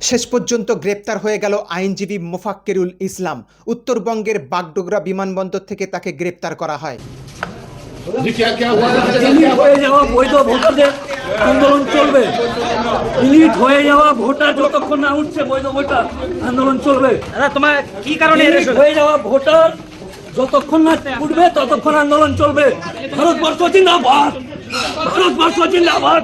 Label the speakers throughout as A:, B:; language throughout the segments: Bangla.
A: শেষ পর্যন্ত গ্রেপ্তার হয়ে গেল আইনজীবী মোফাক্কেরুল ইসলাম। উত্তরবঙ্গের বাগডোগরা বিমানবন্দর থেকে তাকে গ্রেপ্তার করা হয়।
B: হয়ে যাওয়া বৈধ ভোটারদের আন্দোলন চলবে। ডিলিট হয়ে যাওয়া ভোটার যতক্ষণ না উঠছে বৈধ ভোটার আন্দোলন চলবে।
C: তোমার কি কারণে
B: হয়ে যাওয়া ভোটার যতক্ষণ না উঠবে ততক্ষণ আন্দোলন চলবে। ভারতবর্ষ জিন্দাবাদ, ভারতবর্ষ জিন্দাবাদ।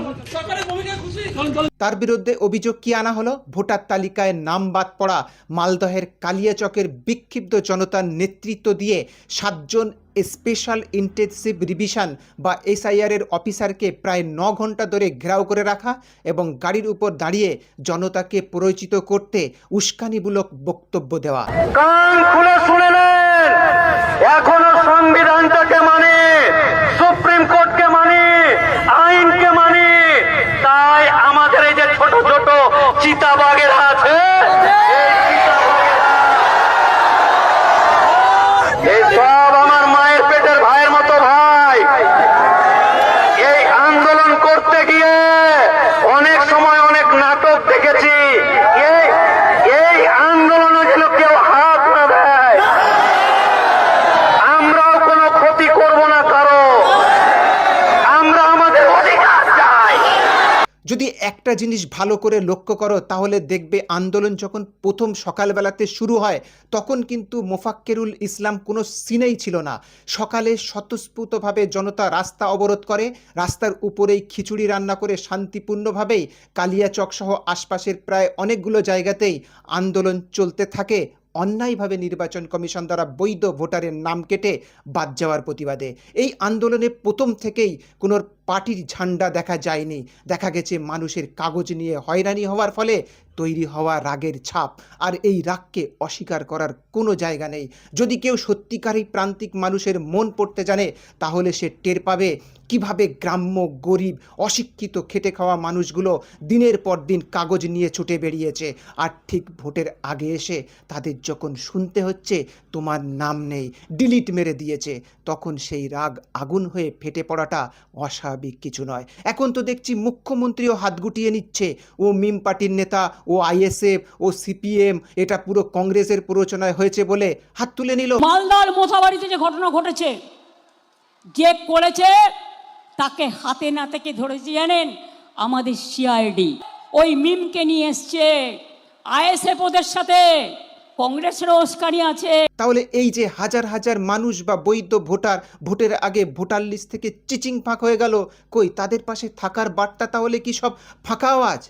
A: তার বিরুদ্ধে অভিযোগ কি আনা হলো? ভোটার তালিকায় নাম বাদ পড়া মালদহের কালিয়াচকের বিক্ষিপ্ত জনতার নেতৃত্ব দিয়ে 7 জন স্পেশাল ইন্টেনসিভ রিভিশন বা এসআইআর এর অফিসারকে প্রায় 9 ঘন্টা ধরে ঘেরাও করে রাখা এবং গাড়ির উপর দাঁড়িয়ে জনতাকে পরিচিত করতে উস্কানিমূলক বক্তব্য দেওয়া।
D: কান খুলে শুনে নেন, এখনো সংবিধানটাকে মানে, সুপ্রিম কোর্টকে মানে, আইনকে মানে। তাই আমাদের এই যে ছোট ছোট চিতাবাঘেরা আছে, এই সব আমার মায়ের পেটের ভাইয়ের মতো ভাই। এই আন্দোলন করতে গিয়ে অনেক সময় অনেক নাটক দেখেছি। এই আন্দোলনে যেন কেউ হাত না দেয়। আমরাও কোনো ক্ষতি করব না কারো, আমরা আমাদের অধিকার চাই।
A: যদি একটা জিনিস ভালো করে লক্ষ্য করো তাহলে দেখবে আন্দোলন যখন প্রথম সকালবেলাতে শুরু হয় তখন কিন্তু মোফাক্কেরুল ইসলাম কোনো সিনেই ছিল না। সকালে স্বতঃস্ফূর্তভাবে জনতা রাস্তা অবরোধ করে, রাস্তার উপরেই খিচুড়ি রান্না করে শান্তিপূর্ণভাবেই কালিয়াচক সহ আশপাশের প্রায় অনেকগুলো জায়গাতেই আন্দোলন চলতে থাকে অন্যায়ভাবে নির্বাচন কমিশন দ্বারা বৈধ ভোটারের নাম কেটে বাদ যাওয়ার প্রতিবাদে। এই আন্দোলনে প্রথম থেকেই কোনো পার্টির ঝান্ডা দেখা যায়নি। দেখা গেছে মানুষের কাগজ নিয়ে হয়রানি হওয়ার ফলে তৈরি হওয়া রাগের ছাপ, আর এই রাগকে অস্বীকার করার কোনো জায়গা নেই। যদি কেউ সত্যিকারই প্রান্তিক মানুষের মন পড়তে জানে তাহলে সে টের পাবে কিভাবে গ্রাম্য, গরিব, অশিক্ষিত, খেটে খাওয়া মানুষগুলো দিনের পর দিন কাগজ নিয়ে ছুটে বেরিয়েছে, আর ঠিক ভোটের আগে এসে তাদের যখন শুনতে হচ্ছে তোমার নাম নেই, ডিলিট মেরে দিয়েছে, তখন সেই রাগ আগুন হয়ে ফেটে পড়াটা অস্বাভাবিক কিছু নয়। এখন তো দেখছি মুখ্যমন্ত্রীও হাত গুটিয়ে নিচ্ছে। ও মিম পার্টির নেতা, ও আইএসএফ, ও সিপিএম, এটা পুরো কংগ্রেসের প্ররোচনায় হয়েছে বলে হাত তুলে নিল।
E: মালদার মোথাবাড়িতে যে ঘটনা ঘটেছে, যে করেছে তাকে হাতে নাতে কে ধরেছে জানেন? আমাদের সিআইডি। ওই মিমকে নিয়ে এসছে আইএসএফ, ওদের সাথে কংগ্রেসেরও উস্কানি আছে। তাহলে
A: এই যে হাজার হাজার মানুষ বা বৈধ ভোটার ভোটের আগে ভোটার লিস্ট থেকে চিচিং ফাঁক হয়ে গেল, কই তাদের পাশে থাকার বার্তা তাহলে কি সব ফাঁকা আওয়াজ?